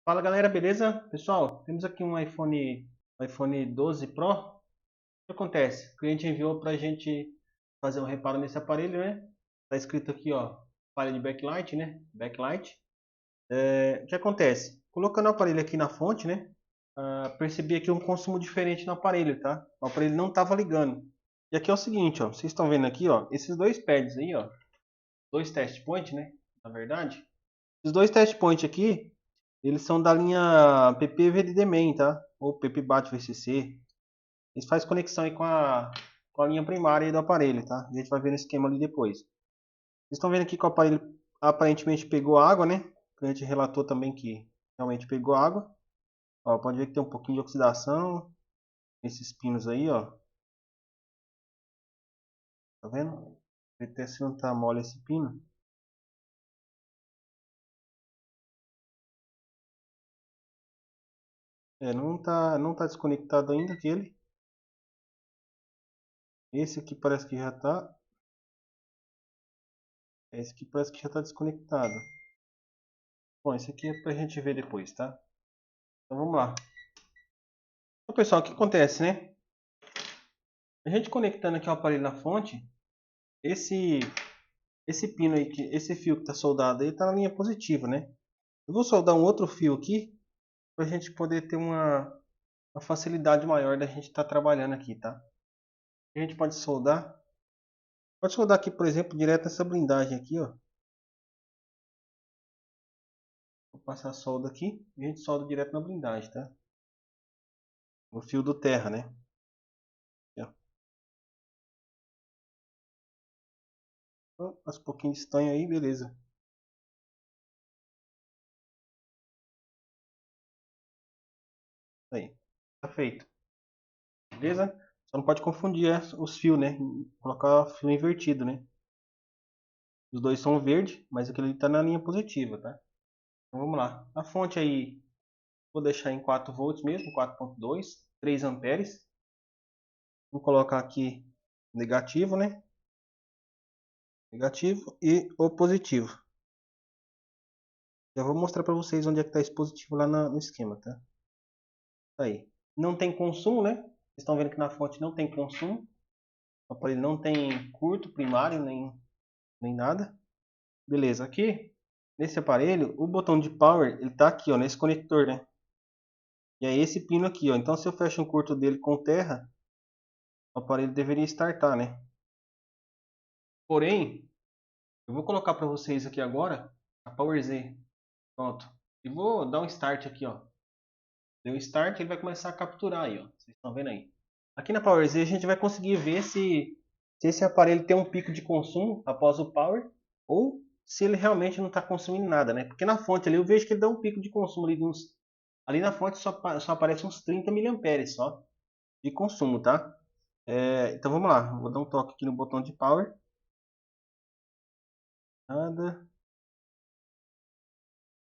Fala galera, beleza? Pessoal, temos aqui um iPhone 12 Pro. O que acontece? O cliente enviou para a gente fazer um reparo nesse aparelho, né? Tá escrito aqui, ó, falha de backlight, né? Backlight. O que acontece? Colocando o aparelho aqui na fonte, né? Percebi aqui um consumo diferente no aparelho, tá? O aparelho não estava ligando. E aqui é o seguinte, ó, vocês estão vendo aqui, ó, esses dois pads aí, ó, dois test point, né? Na verdade, esses dois test point aqui, eles são da linha PP VDD-Man, tá? Ou PP BAT VCC. Eles fazem conexão aí com a linha primária aí do aparelho, tá? A gente vai ver no esquema ali depois. Vocês estão vendo aqui que o aparelho aparentemente pegou água, né? O cliente relatou também que realmente pegou água. Ó, pode ver que tem um pouquinho de oxidação nesses pinos aí, ó. Tá vendo? Até se não tá mole esse pino. Não tá desconectado ainda aquele. Esse aqui parece que já tá. Esse aqui parece que já tá desconectado. Bom, esse aqui é pra gente ver depois, tá? Então vamos lá. Então, pessoal, o que acontece, né? A gente conectando aqui o aparelho na fonte, esse esse pino aí, esse fio que está soldado aí, está na linha positiva, né? Eu vou soldar um outro fio aqui para a gente poder ter uma facilidade maior da gente estar trabalhando aqui, tá? A gente pode soldar aqui, por exemplo, direto nessa blindagem aqui, ó. Vou passar a solda aqui e a gente solda direto na blindagem, tá? No fio do terra, né? Aqui, ó. Então, faz um pouquinho de estanho aí, beleza. Aí, tá feito. Beleza? Só não pode confundir os fios, né? Colocar fio invertido, né? Os dois são verde, mas aquele ali está na linha positiva, tá? Então vamos lá. A fonte aí, vou deixar em 4 volts mesmo, 4.2, 3 amperes. Vou colocar aqui negativo, né? Negativo e o positivo. Já vou mostrar para vocês onde é que está esse positivo lá no esquema, tá? Tá aí. Não tem consumo, né? Vocês estão vendo que na fonte não tem consumo. O aparelho não tem curto primário, nem nada. Beleza, aqui nesse aparelho, o botão de power, ele tá aqui, ó, nesse conector, né? E é esse pino aqui, ó. Então se eu fecho um curto dele com terra, o aparelho deveria startar, né? Porém, eu vou colocar para vocês aqui agora a Power Z. Pronto. E vou dar um start aqui, ó. Deu um start, ele vai começar a capturar aí, ó. Vocês estão vendo aí. Aqui na Power Z a gente vai conseguir ver se esse aparelho tem um pico de consumo após o power ou se ele realmente não está consumindo nada, né? Porque na fonte ali eu vejo que ele dá um pico de consumo ali de uns. Ali na fonte só aparece uns 30 mA só de consumo, tá? Então vamos lá. Vou dar um toque aqui no botão de power. Nada.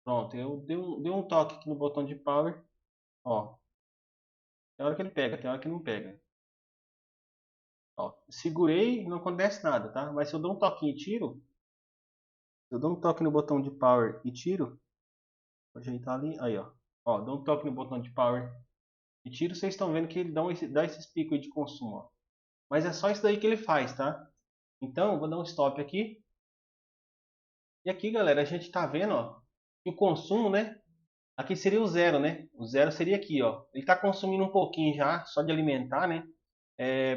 Pronto, eu dei um toque aqui no botão de power. Ó, tem hora que ele pega, tem hora que não pega. Ó, segurei, não acontece nada, tá? Mas se eu dou um toquinho e tiro, se eu dou um toque no botão de power e tiro, vou ajeitar ali, aí ó. Ó, dou um toque no botão de power e tiro, vocês estão vendo que ele dá esses picos aí de consumo, ó. Mas é só isso daí que ele faz, tá? Então, vou dar um stop aqui. E aqui, galera, a gente tá vendo, ó, que o consumo, né? Aqui seria o zero, né? O zero seria aqui, ó. Ele está consumindo um pouquinho já, só de alimentar, né?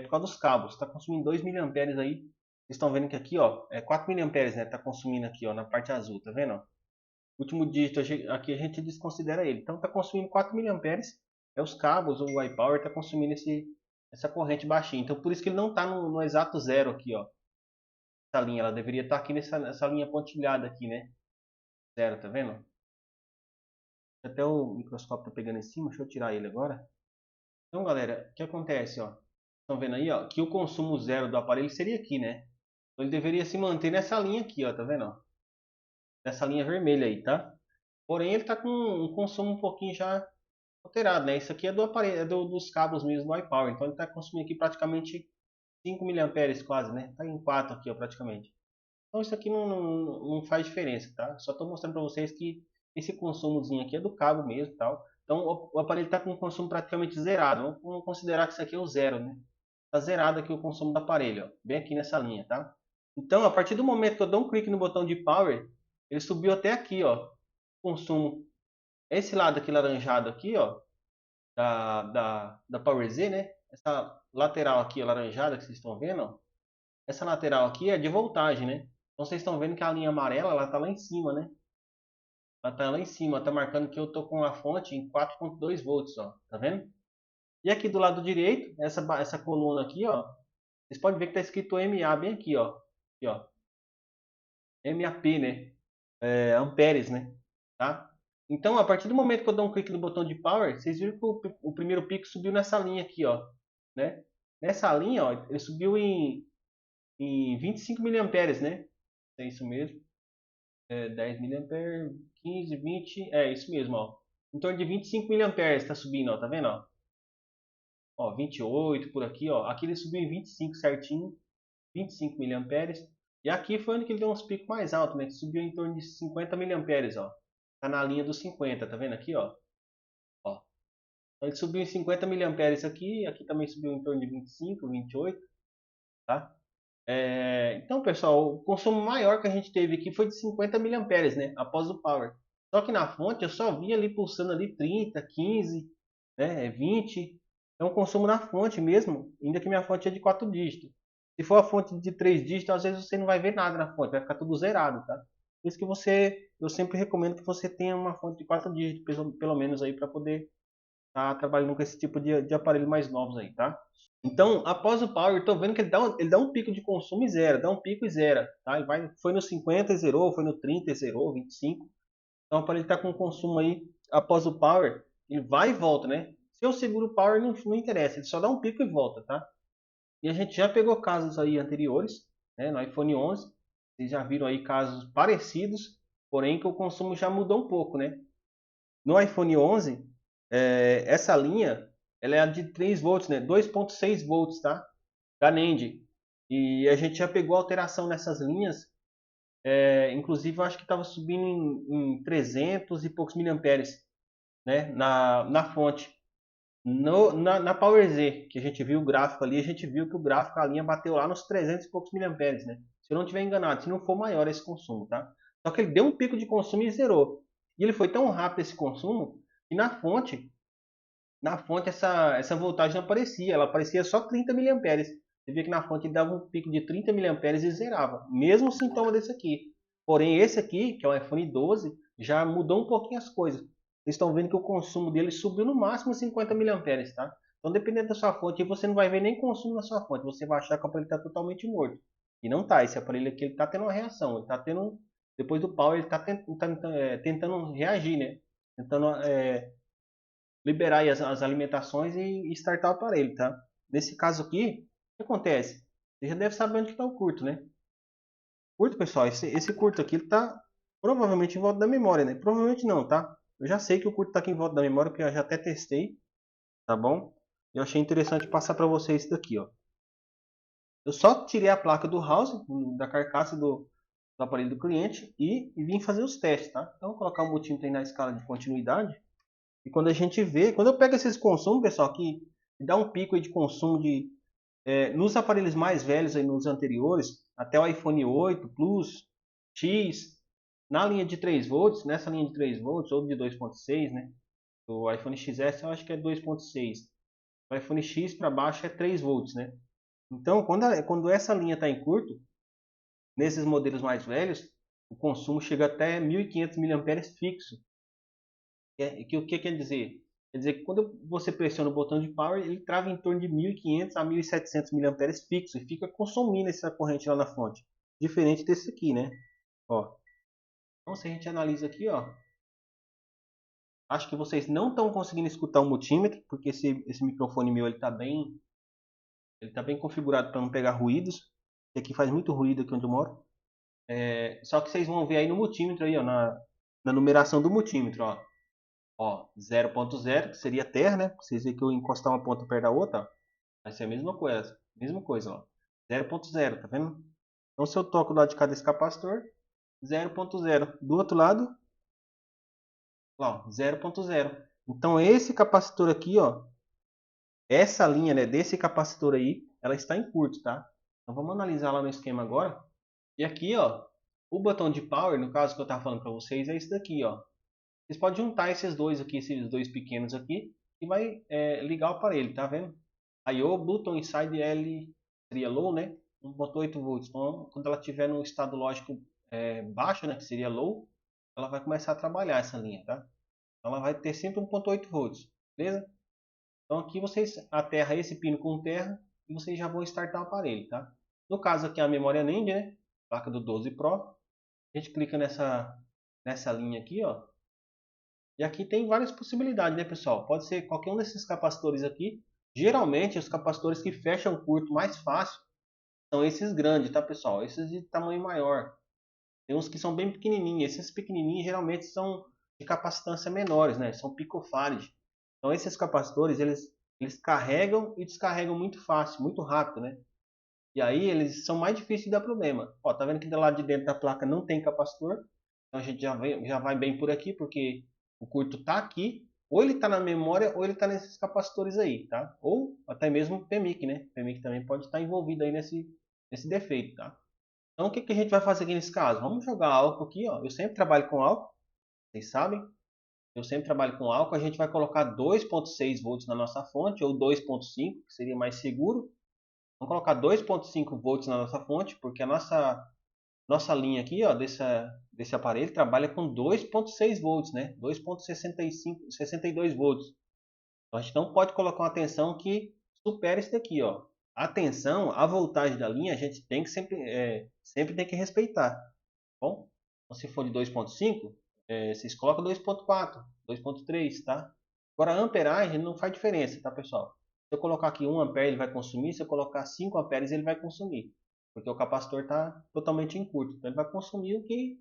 Por causa dos cabos. Está consumindo 2 miliamperes aí. Vocês estão vendo que aqui, ó, é 4 miliamperes, né? Está consumindo aqui, ó, na parte azul, tá vendo? Ó? O último dígito aqui a gente desconsidera ele. Então está consumindo 4 miliamperes. É os cabos, o iPower está consumindo essa corrente baixinha. Então por isso que ele não está no exato zero aqui, ó. Essa linha, ela deveria estar aqui nessa linha pontilhada aqui, né? Zero, tá vendo? Até o microscópio tá pegando em cima, deixa eu tirar ele agora. Então, galera, o que acontece, ó? Estão vendo aí, ó, que o consumo zero do aparelho seria aqui, né? Então, ele deveria se manter nessa linha aqui, ó, tá vendo? Ó? Nessa linha vermelha aí, tá? Porém, ele tá com um consumo um pouquinho já alterado, né? Isso aqui é do aparelho, dos cabos mesmo do iPower. Então, ele tá consumindo aqui praticamente 5 miliamperes quase, né? Tá em 4 aqui, ó, praticamente. Então, isso aqui não faz diferença, tá? Só tô mostrando para vocês que Esse consumozinho aqui é do cabo mesmo, tal. Então o aparelho está com o consumo praticamente zerado. Vamos considerar que isso aqui é o zero, né? Está zerado aqui o consumo do aparelho, ó, bem aqui nessa linha, tá? Então, a partir do momento que eu dou um clique no botão de power, ele subiu até aqui, ó, consumo. Esse lado aqui laranjado aqui, ó, da Power Z, né? Essa lateral aqui alaranjada que vocês estão vendo, ó, essa lateral aqui é de voltagem, né? Então vocês estão vendo que a linha amarela, ela tá lá em cima, né? Ela tá lá em cima, tá marcando que eu tô com a fonte em 4.2 volts, ó, tá vendo? E aqui do lado direito, essa coluna aqui, ó, vocês podem ver que tá escrito MA bem aqui, ó. Aqui, ó. MAP, né? Amperes, né? Tá? Então, a partir do momento que eu dou um clique no botão de power, vocês viram que o primeiro pico subiu nessa linha aqui, ó, né? Nessa linha, ó, ele subiu em 25 miliamperes, né? É isso mesmo. 10 miliamperes, 15, 20, é isso mesmo, ó. Em torno de 25 miliamperes está subindo, ó, tá vendo, ó? Ó, 28 por aqui, ó. Aqui ele subiu em 25 certinho, 25 miliamperes. E aqui foi onde que ele deu uns picos mais altos, né? Que subiu em torno de 50 miliamperes, ó. Tá na linha dos 50, tá vendo aqui, ó? Ó. Então ele subiu em 50 miliamperes aqui, aqui também subiu em torno de 25, 28, tá? Então, pessoal, o consumo maior que a gente teve aqui foi de 50 miliamperes, né? Após o power. Só que na fonte eu só vi ali pulsando ali 30, 15, né? 20. É um consumo na fonte mesmo, ainda que minha fonte é de 4 dígitos. Se for a fonte de 3 dígitos, às vezes você não vai ver nada na fonte, vai ficar tudo zerado, tá? Por isso que eu sempre recomendo que você tenha uma fonte de 4 dígitos, pelo menos aí, para poder estar trabalhando com esse tipo de aparelho mais novos aí, tá? Então, após o power, eu tô vendo que ele dá um pico de consumo e zera, dá um pico e zera, tá? Foi no 50 e zerou, foi no 30 e zerou, 25. Então, o aparelho está com consumo aí, após o power, ele vai e volta, né? Se eu seguro o power, não interessa, ele só dá um pico e volta, tá? E a gente já pegou casos aí anteriores, né, no iPhone 11, vocês já viram aí casos parecidos, porém que o consumo já mudou um pouco, né? No iPhone 11, essa linha, ela é de 3 volts, né? 2.6 volts, tá? Da NAND. E a gente já pegou alteração nessas linhas, inclusive eu acho que estava subindo em 300 e poucos miliamperes, né? Na fonte. Na Power Z, que a gente viu o gráfico ali, a gente viu que o gráfico, a linha bateu lá nos 300 e poucos miliamperes, né? Se eu não estiver enganado, se não for maior esse consumo, tá? Só que ele deu um pico de consumo e zerou. E ele foi tão rápido esse consumo que na fonte essa voltagem não aparecia, ela aparecia só 30 miliamperes. Você vê que na fonte ele dava um pico de 30 miliamperes e zerava. Mesmo sintoma desse aqui. Porém, esse aqui, que é o iPhone 12, já mudou um pouquinho as coisas. Vocês estão vendo que o consumo dele subiu no máximo 50 miliamperes, tá? Então, dependendo da sua fonte, você não vai ver nem consumo na sua fonte. Você vai achar que o aparelho está totalmente morto. E não está. Esse aparelho aqui está tendo uma reação. Ele está tendo, depois do power, ele está tentando reagir, né? Tentando liberar aí as alimentações e startar o aparelho, tá? Nesse caso aqui, o que acontece? Você já deve saber onde está o curto, né? Curto, pessoal, esse curto aqui ele tá provavelmente em volta da memória, né? Provavelmente não, tá? Eu já sei que o curto está aqui em volta da memória, porque eu já até testei, tá bom? Eu achei interessante passar para vocês isso daqui, ó. Eu só tirei a placa do housing, da carcaça do aparelho do cliente e vim fazer os testes, tá? Então, vou colocar o multímetro aí na escala de continuidade. E quando a gente vê, quando eu pego esses consumos, pessoal, que dá um pico aí de consumo nos aparelhos mais velhos aí nos anteriores, até o iPhone 8 Plus, X, na linha de 3 volts, nessa linha de 3 volts ou de 2.6, né? O iPhone XS eu acho que é 2.6. O iPhone X para baixo é 3 volts, né? Então, quando essa linha está em curto, nesses modelos mais velhos, o consumo chega até 1.500 mAh fixo. O que quer dizer? Quer dizer que quando você pressiona o botão de power, ele trava em torno de 1.500 a 1.700 mAh fixo e fica consumindo essa corrente lá na fonte. Diferente desse aqui, né? Ó. Então, se a gente analisa aqui, ó, acho que vocês não estão conseguindo escutar o multímetro, porque esse microfone meu ele tá bem configurado para não pegar ruídos. E aqui faz muito ruído aqui onde eu moro. Só que vocês vão ver aí no multímetro aí, ó, na numeração do multímetro, ó. Ó, 0.0, que seria terra, né? Vocês veem que eu encostar uma ponta perto da outra, ó, vai ser a mesma coisa, ó. 0.0, tá vendo? Então se eu toco do lado de cada esse capacitor, 0.0. Do outro lado, Lá, ó, 0.0. Então esse capacitor aqui, ó, essa linha, né, desse capacitor aí, ela está em curto, tá? Então vamos analisar lá no esquema agora. E aqui, ó, o botão de power, no caso que eu estava falando para vocês, é esse daqui, ó. Vocês podem juntar esses dois aqui, esses dois pequenos aqui, e vai ligar o aparelho, tá vendo? I/O button inside L seria low, né? 1.8 volts. Então, quando ela estiver no estado lógico baixo, né, que seria low, ela vai começar a trabalhar essa linha, tá? Então, ela vai ter sempre 1.8 volts, beleza? Então, aqui vocês aterram esse pino com terra e vocês já vão startar o aparelho, tá? No caso aqui a memória NAND, né? Placa do 12 Pro. A gente clica nessa linha aqui, ó. E aqui tem várias possibilidades, né, pessoal? Pode ser qualquer um desses capacitores aqui. Geralmente, os capacitores que fecham curto mais fácil são esses grandes, tá, pessoal? Esses de tamanho maior. Tem uns que são bem pequenininhos. Esses pequenininhos geralmente são de capacitância menores, né? São picofarad. Então, esses capacitores, eles carregam e descarregam muito fácil, muito rápido, né? E aí, eles são mais difíceis de dar problema. Ó, tá vendo que do lado de dentro da placa não tem capacitor? Então, a gente já vai bem por aqui, porque o curto está aqui. Ou ele está na memória, ou ele está nesses capacitores aí, tá? Ou até mesmo o PMIC, né? O PMIC também pode estar envolvido aí nesse defeito, tá? Então, o que a gente vai fazer aqui nesse caso? Vamos jogar álcool aqui, ó. Eu sempre trabalho com álcool, vocês sabem. Eu sempre trabalho com álcool. A gente vai colocar 2.6 volts na nossa fonte, ou 2.5, que seria mais seguro. Vamos colocar 2.5 volts na nossa fonte, porque a nossa linha aqui, ó, desse aparelho trabalha com 2.6 volts, né? 2.62 volts. Então, a gente não pode colocar uma tensão que supere isso daqui, ó. A tensão, a voltagem da linha, a gente tem que sempre tem que respeitar. Bom, então, se for de 2.5, vocês colocam 2.4, 2.3, tá? Agora, a amperagem não faz diferença, tá, pessoal? Se eu colocar aqui 1 ampere, ele vai consumir. Se eu colocar 5 amperes, ele vai consumir. Porque o capacitor está totalmente em curto. Então, ele vai consumir o que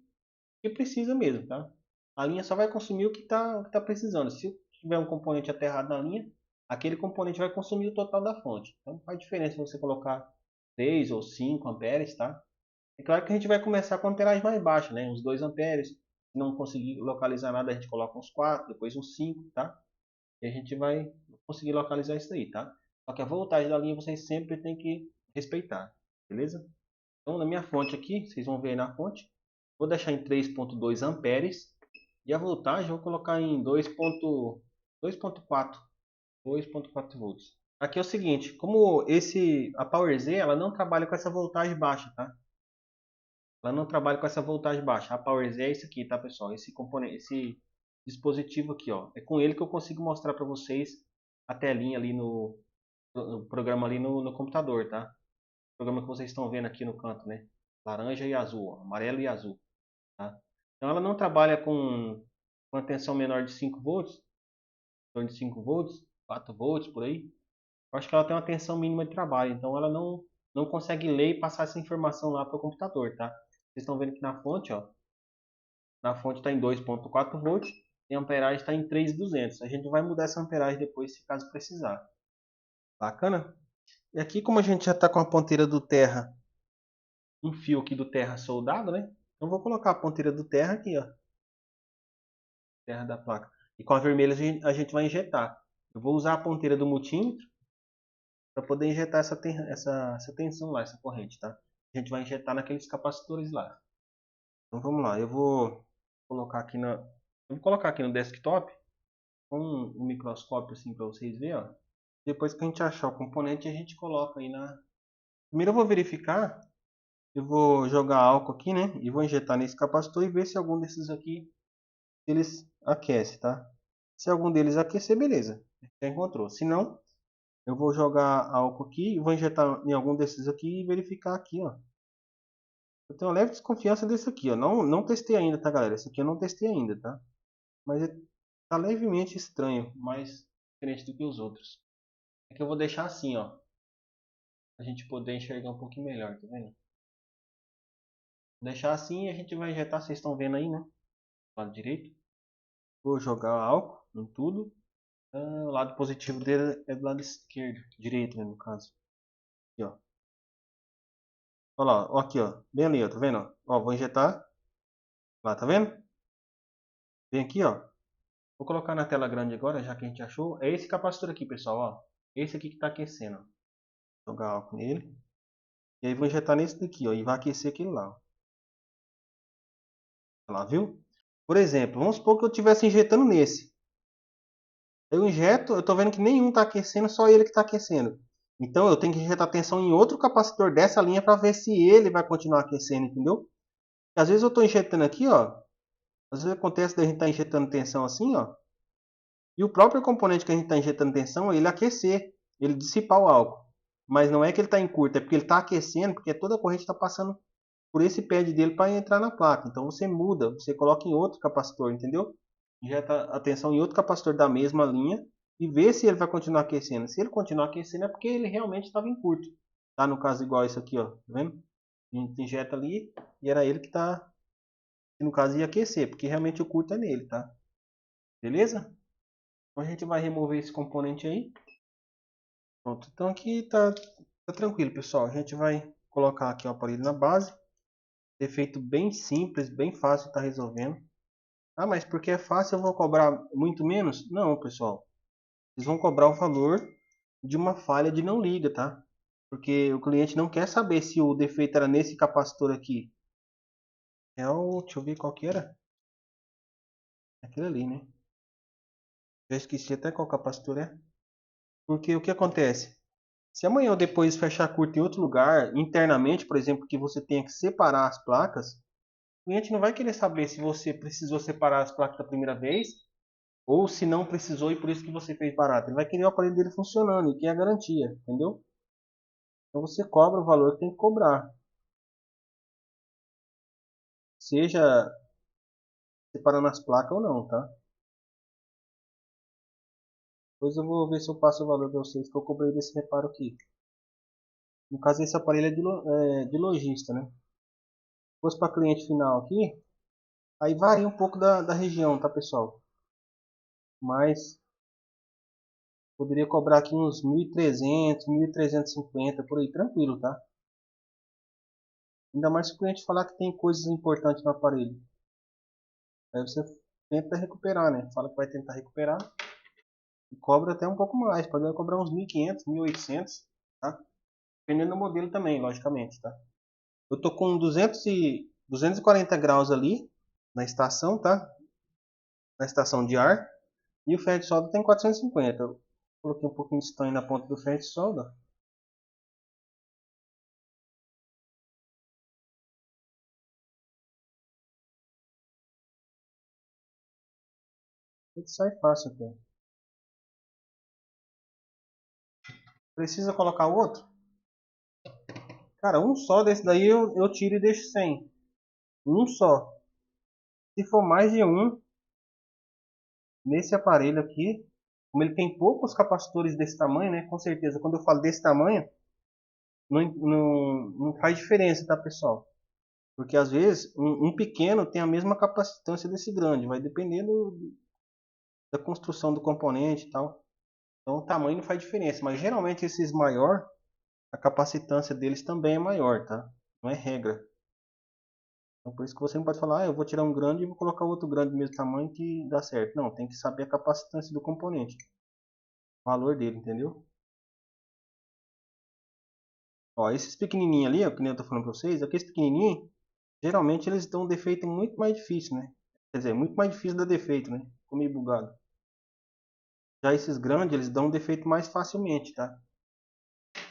precisa mesmo, tá? A linha só vai consumir o que tá precisando. Se tiver um componente aterrado na linha, aquele componente vai consumir o total da fonte. Então, não faz diferença você colocar 3 ou 5 amperes, tá? É claro que a gente vai começar com a amperagem mais baixa, né? Uns 2 amperes. Se não conseguir localizar nada, a gente coloca uns 4, depois uns 5, tá? E a gente vai conseguir localizar isso aí, tá? Só que a voltagem da linha vocês sempre tem que respeitar, beleza? Então, na minha fonte aqui, vocês vão ver aí na fonte, vou deixar em 3.2 amperes e a voltagem eu vou colocar em 2.4 volts. Aqui é o seguinte, como a PowerZ ela não trabalha com essa voltagem baixa, tá? Ela não trabalha com essa voltagem baixa. A PowerZ é isso aqui, tá, pessoal? Esse componente, esse dispositivo aqui, ó. É com ele que eu consigo mostrar para vocês a telinha ali no programa ali no computador, tá? O programa que vocês estão vendo aqui no canto, né? Laranja e azul, ó, amarelo e azul, tá? Então ela não trabalha com a tensão menor de 5 volts, em torno de 5 volts, 4 volts por aí. Eu acho que ela tem uma tensão mínima de trabalho, então ela não consegue ler e passar essa informação lá para o computador, tá? Vocês estão vendo aqui na fonte, ó. Na fonte está em 2.4 volts e a amperagem está em 3.200. A gente vai mudar essa amperagem depois, se caso precisar. Bacana? E aqui, como a gente já está com a ponteira do terra, um fio aqui do terra soldado, né? Então vou colocar a ponteira do terra aqui, ó. Terra da placa. E com a vermelha a gente vai injetar. Eu vou usar a ponteira do multímetro para poder injetar essa tensão lá, essa corrente, tá? A gente vai injetar naqueles capacitores lá. Então vamos lá, eu vou colocar aqui no desktop com um microscópio assim para vocês verem, ó. Depois que a gente achar o componente, a gente coloca aí na. Primeiro eu vou verificar, eu vou jogar álcool aqui, né? E vou injetar nesse capacitor e ver se algum desses aqui eles aquece, tá? Se algum deles aquecer, beleza, já encontrou. Se não, eu vou jogar álcool aqui e vou injetar em algum desses aqui e verificar aqui, ó. Eu tenho uma leve desconfiança desse aqui, ó. Não testei ainda, tá, galera? Esse aqui eu não testei ainda, tá? Mas tá levemente estranho, mais diferente do que os outros. É que eu vou deixar assim, ó. Pra gente poder enxergar um pouquinho melhor, tá vendo? Vou deixar assim e a gente vai injetar, vocês estão vendo aí, né? Do lado direito. Vou jogar álcool em tudo. O lado positivo dele é do lado esquerdo, direito, né, no caso. Aqui, ó. Olha lá, ó, aqui, ó. Bem ali, ó, tá vendo? Ó, vou injetar. Lá, tá vendo? Vem aqui, ó. Vou colocar na tela grande agora, já que a gente achou. É esse capacitor aqui, pessoal, ó. Esse aqui que está aquecendo. Vou jogar álcool nele. E aí vou injetar nesse daqui, ó. E vai aquecer aquele lá, ó. Olha lá, viu? Por exemplo, vamos supor que eu estivesse injetando nesse. Eu injeto, eu estou vendo que nenhum está aquecendo, só ele que está aquecendo. Então eu tenho que injetar tensão em outro capacitor dessa linha para ver se ele vai continuar aquecendo, entendeu? Às vezes eu estou injetando aqui, ó. Às vezes acontece da gente estar injetando tensão assim, ó. E o próprio componente que a gente está injetando tensão, ele aquecer, ele dissipar o álcool. Mas não é que ele está em curto, é porque ele está aquecendo, porque toda a corrente está passando por esse pad dele para entrar na placa. Então você muda, você coloca em outro capacitor, entendeu? Injeta a tensão em outro capacitor da mesma linha e vê se ele vai continuar aquecendo. Se ele continuar aquecendo é porque ele realmente estava em curto. Tá? No caso igual isso aqui, ó. Tá vendo? A gente injeta ali e era ele que tá, que no caso ia aquecer, porque realmente o curto é nele, tá? Beleza? Então a gente vai remover esse componente aí. Pronto, então aqui tá tranquilo, pessoal. A gente vai colocar aqui o aparelho na base. Defeito bem simples, bem fácil de estar resolvendo. Ah, mas porque é fácil eu vou cobrar muito menos? Não, pessoal. Eles vão cobrar o valor de uma falha de não liga, tá? Porque o cliente não quer saber se o defeito era nesse capacitor aqui. É o, deixa eu ver qual que era. Aquele ali, né? Já esqueci até qual capacitor é. Porque o que acontece? Se amanhã ou depois fechar curto em outro lugar, internamente, por exemplo, que você tenha que separar as placas, o cliente não vai querer saber se você precisou separar as placas da primeira vez ou se não precisou e por isso que você fez barato. Ele vai querer o aparelho dele funcionando e quer a garantia, entendeu? Então você cobra o valor que tem que cobrar. Seja separando as placas ou não, tá? Depois eu vou ver se eu passo o valor para vocês que eu cobrei desse reparo aqui. No caso, esse aparelho é de lojista, né? Se fosse para cliente final aqui, aí varia um pouco da região, tá, pessoal? Mas poderia cobrar aqui uns 1.300, 1.350 por aí, tranquilo, tá? Ainda mais se o cliente falar que tem coisas importantes no aparelho. Aí você tenta recuperar, né? Fala que vai tentar recuperar e cobra até um pouco mais. Pode cobrar uns 1.500, 1.800, tá? Dependendo do modelo também, logicamente, tá? Eu tô com 240 graus ali na estação, tá? Na estação de ar. E o ferro de solda tem 450. Eu coloquei um pouquinho de estanho na ponta do ferro de solda. Ele sai fácil até. Precisa colocar outro? Cara, um só desse daí eu tiro e deixo sem. Um só. Se for mais de um, nesse aparelho aqui, como ele tem poucos capacitores desse tamanho, né? Com certeza, quando eu falo desse tamanho, não faz diferença, tá, pessoal? Porque às vezes um pequeno tem a mesma capacitância desse grande, vai dependendo da construção do componente e tal. Então o tamanho não faz diferença, mas geralmente esses maior, a capacitância deles também é maior, tá? Não é regra. Então por isso que você não pode falar, eu vou tirar um grande e vou colocar outro grande do mesmo tamanho que dá certo. Não, tem que saber a capacitância do componente, o valor dele, entendeu? Ó, esses pequenininhos ali, ó, que nem eu tô falando pra vocês, aqueles pequenininhos, geralmente eles dão um defeito muito mais difícil, né? Quer dizer, muito mais difícil dar defeito, né? Ficou meio bugado. Já esses grandes, eles dão um defeito mais facilmente, tá?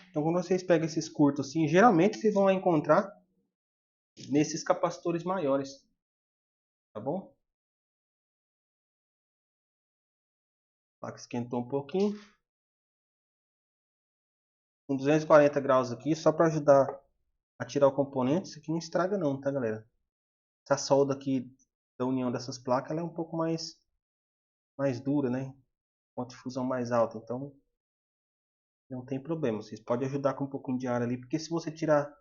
Então, quando vocês pegam esses curtos assim, geralmente vocês vão encontrar nesses capacitores maiores, tá bom? A placa esquentou um pouquinho. Com 240 graus aqui, só para ajudar a tirar o componente. Isso aqui não estraga não, tá, galera? Essa solda aqui da união dessas placas, ela é um pouco mais dura, né? Ponto de fusão mais alta, então não tem problema. Vocês podem ajudar com um pouquinho de ar ali, porque se você tirar,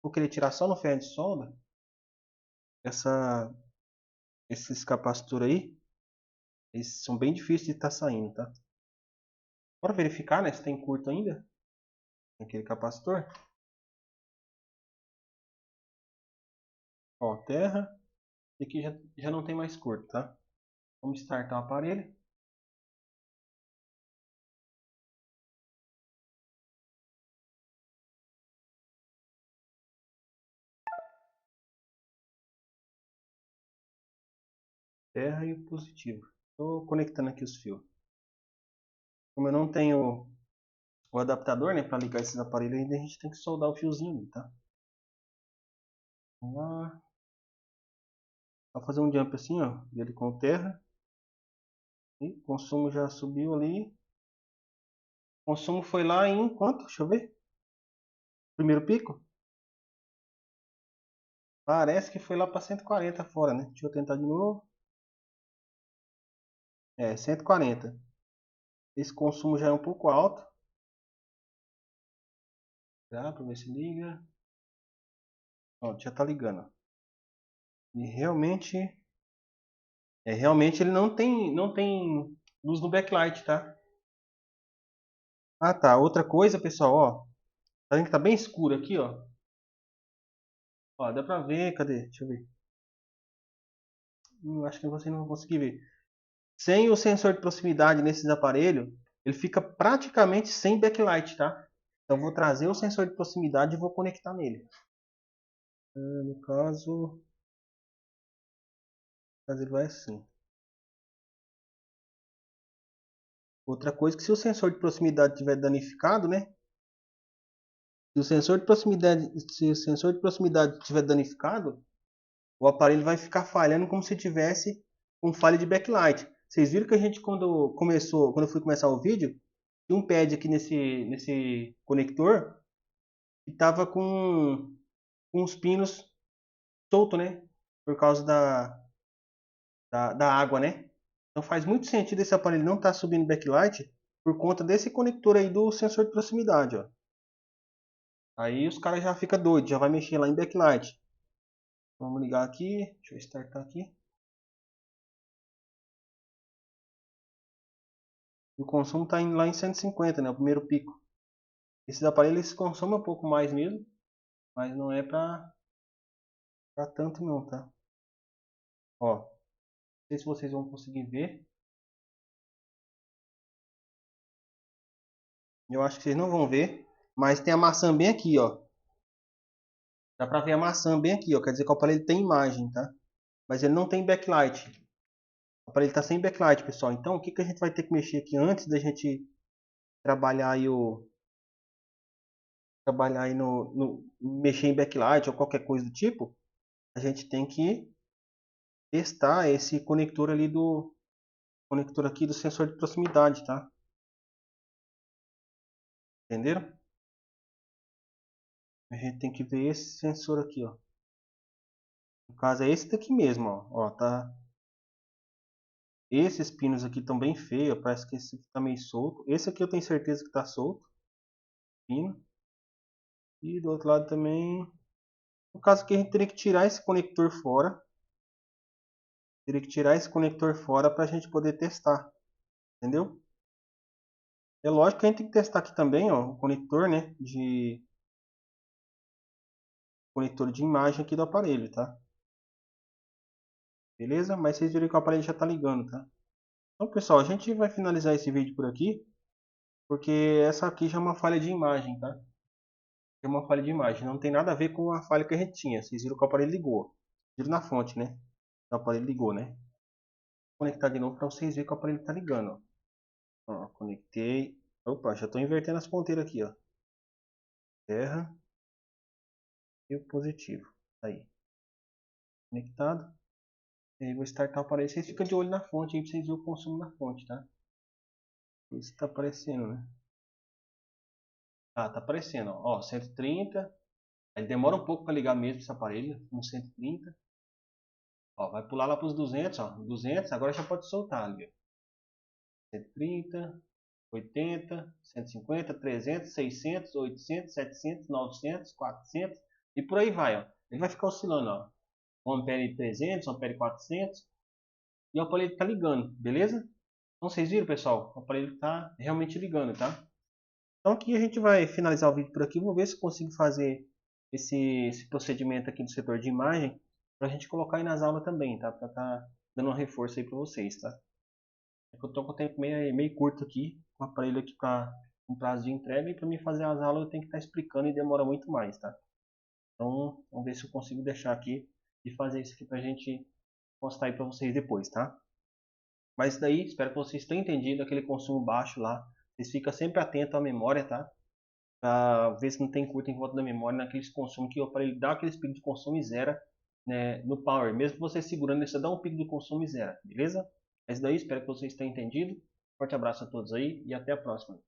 for querer tirar só no ferro de solda, essa, esses capacitores aí, eles são bem difíceis de estar saindo, tá? Bora verificar, né, se tem curto ainda, aquele capacitor. Ó, terra, e aqui já não tem mais curto, tá? Vamos startar o aparelho. Terra e o positivo. Estou conectando aqui os fios. Como eu não tenho o adaptador, né, para ligar esses aparelhos ainda, a gente tem que soldar o fiozinho, tá? Vamos lá. Vou fazer um jump assim, ó, dele com terra. E o consumo já subiu ali. O consumo foi lá em quanto? Deixa eu ver. Primeiro pico? Parece que foi lá para 140 fora, né? Deixa eu tentar de novo. É, 140. Esse consumo já é um pouco alto. Dá para ver se liga. Ó, já tá ligando. E realmente ele não tem luz no backlight, tá? Ah, tá. Outra coisa, pessoal, ó. Tá vendo que tá bem escuro aqui, ó? Ó, dá pra ver, cadê? Deixa eu ver. Acho que você não vai conseguir ver. Sem o sensor de proximidade nesses aparelhos, ele fica praticamente sem backlight, tá? Então eu vou trazer o sensor de proximidade e vou conectar nele. No caso ele vai assim. Outra coisa que se o sensor de proximidade estiver danificado, né? Se o sensor de proximidade estiver danificado, o aparelho vai ficar falhando como se tivesse com falha de backlight. Vocês viram que a gente quando eu fui começar o vídeo, tinha um pad aqui nesse conector que estava com os pinos solto, né? Por causa da água, né? Então faz muito sentido esse aparelho não estar subindo backlight por conta desse conector aí do sensor de proximidade, ó. Aí os caras já ficam doidos, já vai mexer lá em backlight. Vamos ligar aqui, deixa eu startar aqui. E o consumo está indo lá em 150, né? O primeiro pico. Esses aparelhos consomem um pouco mais mesmo, mas não é para tanto não, tá? Ó, não sei se vocês vão conseguir ver. Eu acho que vocês não vão ver, mas tem a maçã bem aqui, ó. Dá pra ver a maçã bem aqui, ó. Quer dizer que o aparelho tem imagem, tá? Mas ele não tem backlight. O aparelho tá sem backlight, pessoal. Então, o que que a gente vai ter que mexer aqui antes da gente trabalhar aí no mexer em backlight ou qualquer coisa do tipo? A gente tem que testar esse conector aqui do sensor de proximidade, tá? Entenderam? A gente tem que ver esse sensor aqui, ó. No caso é esse daqui mesmo, ó. Ó, tá. Esses pinos aqui estão bem feios, parece que esse aqui tá meio solto. Esse aqui eu tenho certeza que tá solto, pino. E do outro lado também. No caso aqui a gente teria que tirar esse conector fora. Teria que tirar esse conector fora para a gente poder testar, entendeu? É lógico que a gente tem que testar aqui também, ó, o conector, né, conector de imagem aqui do aparelho, tá? Beleza? Mas vocês viram que o aparelho já está ligando, tá? Então, pessoal, a gente vai finalizar esse vídeo por aqui, porque essa aqui já é uma falha de imagem, tá? É uma falha de imagem, não tem nada a ver com a falha que a gente tinha. Vocês viram que o aparelho ligou. Viram na fonte, né? O aparelho ligou, né? Vou conectar de novo para vocês verem que o aparelho está ligando, ó. Ó, conectei. Opa, já estou invertendo as ponteiras aqui, ó. Terra e o positivo. Aí, conectado. E aí vou startar o aparelho. Vocês ficam de olho na fonte aí para vocês verem o consumo na fonte, tá? Isso tá aparecendo, né? Ah, tá aparecendo, ó. 130. Ele demora um pouco para ligar mesmo esse aparelho, com 130. Ó, vai pular lá para os 200, ó. 200, agora já pode soltar ali, ó. 130, 80, 150, 300, 600, 800, 700, 900, 400 e por aí vai, ó. Ele vai ficar oscilando, ó. 1 ampere 300, 1 ampere 400 e o aparelho está ligando, beleza? Então vocês viram, pessoal? O aparelho está realmente ligando, tá? Então aqui a gente vai finalizar o vídeo por aqui. Vou ver se eu consigo fazer esse procedimento aqui do setor de imagem para a gente colocar aí nas aulas também, tá? Para estar dando um reforço aí para vocês, tá? É que eu tô com o tempo meio curto aqui, com o aparelho aqui para um prazo de entrega, e para mim fazer as aulas eu tenho que estar explicando e demora muito mais, tá? Então, vamos ver se eu consigo deixar aqui e fazer isso aqui pra gente postar aí para vocês depois, tá? Mas daí, espero que vocês tenham entendido aquele consumo baixo lá. Vocês ficam sempre atentos à memória, tá? Para ver se não tem curto em volta da memória naqueles consumos que o aparelho dá aqueles picos de consumo e zera, né, no power. Mesmo você segurando, ele só dá um pico de consumo e zera, beleza? É isso daí, espero que vocês tenham entendido. Forte abraço a todos aí e até a próxima.